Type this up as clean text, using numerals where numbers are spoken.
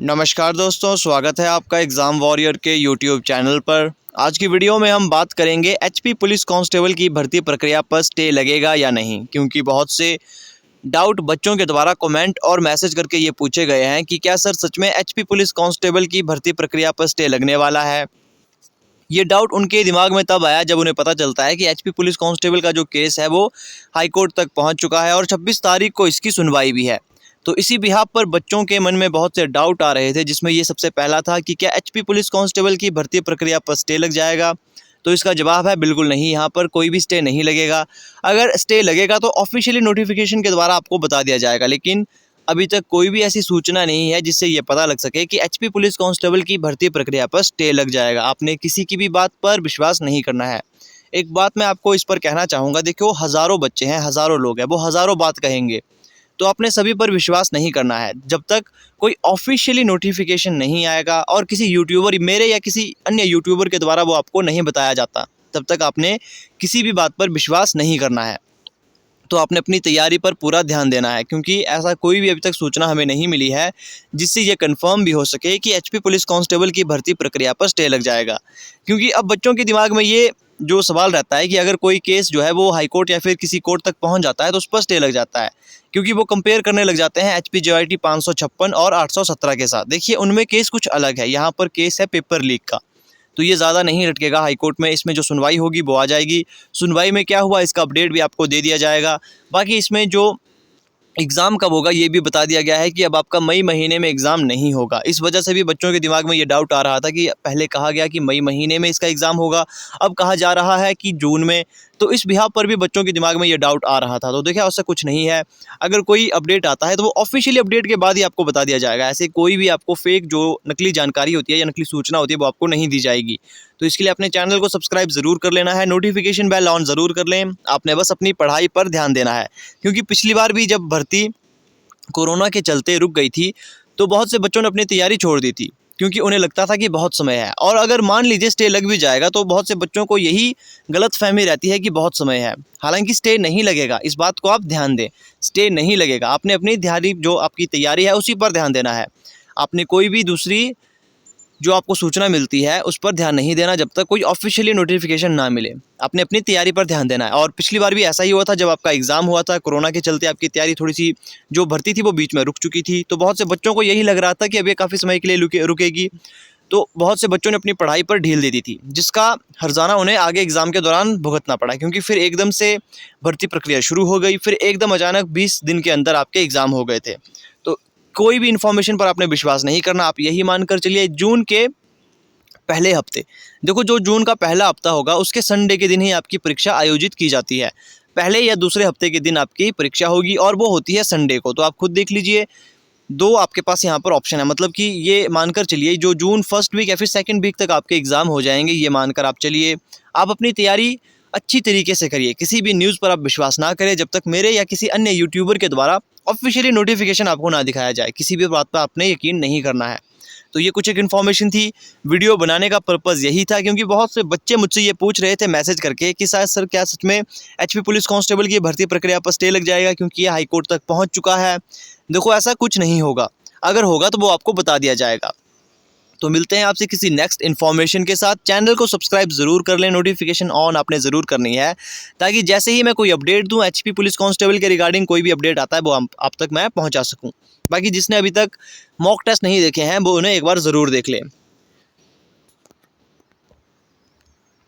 नमस्कार दोस्तों, स्वागत है आपका एग्ज़ाम वॉरियर के यूट्यूब चैनल पर। आज की वीडियो में हम बात करेंगे एचपी पुलिस कांस्टेबल की भर्ती प्रक्रिया पर स्टे लगेगा या नहीं, क्योंकि बहुत से डाउट बच्चों के द्वारा कमेंट और मैसेज करके ये पूछे गए हैं कि क्या सर सच में एचपी पुलिस कांस्टेबल की भर्ती प्रक्रिया पर स्टे लगने वाला है। ये डाउट उनके दिमाग में तब आया जब उन्हें पता चलता है कि एचपी पुलिस कांस्टेबल का जो केस है वो हाई कोर्ट तक पहुंच चुका है और 26 तारीख को इसकी सुनवाई भी है। तो इसी बिहाफ पर बच्चों के मन में बहुत से डाउट आ रहे थे, जिसमें ये सबसे पहला था कि क्या एचपी पुलिस कांस्टेबल की भर्ती प्रक्रिया पर स्टे लग जाएगा। तो इसका जवाब है बिल्कुल नहीं, यहाँ पर कोई भी स्टे नहीं लगेगा। अगर स्टे लगेगा तो ऑफिशियली नोटिफिकेशन के द्वारा आपको बता दिया जाएगा, लेकिन अभी तक कोई भी ऐसी सूचना नहीं है जिससे ये पता लग सके कि एचपी पुलिस कांस्टेबल की भर्ती प्रक्रिया पर स्टे लग जाएगा। आपने किसी की भी बात पर विश्वास नहीं करना है। एक बात मैं आपको इस पर कहना चाहूँगा, देखो हज़ारों बच्चे हैं, हज़ारों लोग हैं, वो हज़ारों बात कहेंगे, तो आपने सभी पर विश्वास नहीं करना है। जब तक कोई ऑफिशियली नोटिफिकेशन नहीं आएगा और किसी यूट्यूबर, मेरे या किसी अन्य यूट्यूबर के द्वारा वो आपको नहीं बताया जाता, तब तक आपने किसी भी बात पर विश्वास नहीं करना है। तो आपने अपनी तैयारी पर पूरा ध्यान देना है, क्योंकि ऐसा कोई भी अभी तक सूचना हमें नहीं मिली है जिससे ये कंफर्म भी हो सके कि एचपी पुलिस कांस्टेबल की भर्ती प्रक्रिया पर स्टे लग जाएगा। क्योंकि अब बच्चों के दिमाग में ये जो सवाल रहता है कि अगर कोई केस जो है वो हाई कोर्ट या फिर किसी कोर्ट तक पहुंच जाता है तो उस पर स्टे लग जाता है, क्योंकि वो कंपेयर करने लग जाते हैं एचपी जेआईटी 556 और 817 के साथ। देखिए उनमें केस कुछ अलग है, यहाँ पर केस है पेपर लीक का, तो ये ज़्यादा नहीं लटकेगा हाई कोर्ट में। इसमें जो सुनवाई होगी वो आ जाएगी, सुनवाई में क्या हुआ इसका अपडेट भी आपको दे दिया जाएगा। बाकी इसमें जो एग्ज़ाम कब होगा ये भी बता दिया गया है कि अब आपका मई महीने में एग्ज़ाम नहीं होगा। इस वजह से भी बच्चों के दिमाग में ये डाउट आ रहा था कि पहले कहा गया कि मई महीने में इसका एग्ज़ाम होगा, अब कहा जा रहा है कि जून में। तो इस बिहाफ पर भी बच्चों के दिमाग में ये डाउट आ रहा था। तो देखिए उससे कुछ नहीं है, अगर कोई अपडेट आता है तो वो ऑफिशियली अपडेट के बाद ही आपको बता दिया जाएगा। ऐसे कोई भी आपको फेक जो नकली जानकारी होती है या नकली सूचना होती है वो आपको नहीं दी जाएगी। तो इसके लिए अपने चैनल को सब्सक्राइब ज़रूर कर लेना है, नोटिफिकेशन बेल ऑन ज़रूर कर लें। आपने बस अपनी पढ़ाई पर ध्यान देना है, क्योंकि पिछली बार भी जब भर्ती कोरोना के चलते रुक गई थी तो बहुत से बच्चों ने अपनी तैयारी छोड़ दी थी, क्योंकि उन्हें लगता था कि बहुत समय है। और अगर मान लीजिए स्टे लग भी जाएगा तो बहुत से बच्चों को यही गलतफहमी रहती है कि बहुत समय है। हालांकि स्टे नहीं लगेगा, इस बात को आप ध्यान दें, स्टे नहीं लगेगा। आपने अपनी तैयारी, जो आपकी तैयारी है उसी पर ध्यान देना है। आपने कोई भी दूसरी जो आपको सूचना मिलती है उस पर ध्यान नहीं देना जब तक कोई ऑफिशियली नोटिफिकेशन ना मिले। आपने अपनी तैयारी पर ध्यान देना है। और पिछली बार भी ऐसा ही हुआ था, जब आपका एग्ज़ाम हुआ था कोरोना के चलते आपकी तैयारी थोड़ी सी जो भर्ती थी वो बीच में रुक चुकी थी, तो बहुत से बच्चों को यही लग रहा था कि अब ये काफ़ी समय के लिए रुकेगी। तो बहुत से बच्चों ने अपनी पढ़ाई पर ढील दे दी थी, जिसका हर्जाना उन्हें आगे एग्ज़ाम के दौरान भुगतना पड़ा, क्योंकि फिर एकदम से भर्ती प्रक्रिया शुरू हो गई, फिर एकदम अचानक 20 दिन के अंदर आपके एग्ज़ाम हो गए थे। तो कोई भी इन्फॉर्मेशन पर आपने विश्वास नहीं करना। आप यही मानकर चलिए जून के पहले हफ्ते, देखो जो जून का पहला हफ्ता होगा उसके संडे के दिन ही आपकी परीक्षा आयोजित की जाती है। पहले या दूसरे हफ्ते के दिन आपकी परीक्षा होगी और वो होती है संडे को। तो आप खुद देख लीजिए, दो आपके पास यहाँ पर ऑप्शन है, मतलब कि ये मानकर चलिए जो जून फर्स्ट वीक या फिर सेकंड वीक तक आपके एग्ज़ाम हो जाएंगे, ये मानकर आप चलिए। आप अपनी तैयारी अच्छी तरीके से करिए, किसी भी न्यूज़ पर आप विश्वास ना करें जब तक मेरे या किसी अन्य यूट्यूबर के द्वारा ऑफिशियली नोटिफिकेशन आपको ना दिखाया जाए। किसी भी बात पर आपने यकीन नहीं करना है। तो ये कुछ एक इन्फॉर्मेशन थी, वीडियो बनाने का पर्पज़ यही था, क्योंकि बहुत से बच्चे मुझसे ये पूछ रहे थे मैसेज करके कि शायद सर क्या सच में एचपी पुलिस कांस्टेबल की भर्ती प्रक्रिया पर स्टे लग जाएगा, क्योंकि ये हाई कोर्ट तक पहुंच चुका है। देखो ऐसा कुछ नहीं होगा, अगर होगा तो वो आपको बता दिया जाएगा। तो मिलते हैं आपसे किसी नेक्स्ट इन्फॉर्मेशन के साथ। चैनल को सब्सक्राइब ज़रूर कर लें, नोटिफिकेशन ऑन आपने ज़रूर करनी है, ताकि जैसे ही मैं कोई अपडेट दूं एचपी पुलिस कांस्टेबल के रिगार्डिंग कोई भी अपडेट आता है वो आप तक मैं पहुंचा सकूं। बाकी जिसने अभी तक मॉक टेस्ट नहीं देखे हैं वो उन्हें एक बार ज़रूर देख लें।